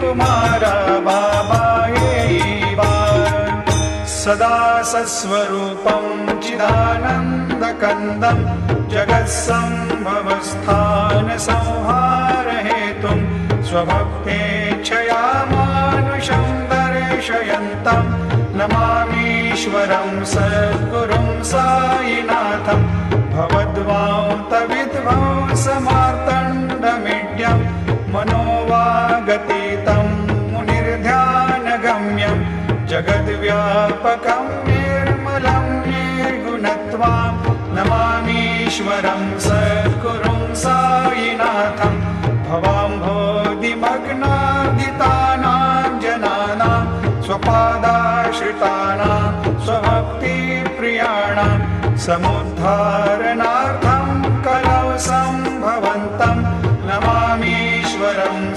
कुमारा बाबा येईवा सदा सस्वरूपं चिदानन्दकन्दं जगत्सम्भवस्थानसंहारहेतुं स्वभक्तेच्छया मानुषं दर्शयन्तं नमामीश्वरं सद्गुरुं साईनाथं भवद्वान्तविध्वंसमार्तण्डमीड्यं मनोवागतीतं मुनिर्ध्यानगम्यं जगद्व्यापकं निर्मलं निर्गुणत्वां नमामीश्वरं सद्गुरुं साईनाथं भवाम्भोधिमग्नादितानां जनानां स्वपादाश्रितानां स्वभक्तिप्रियाणां समुद्धारणार्थं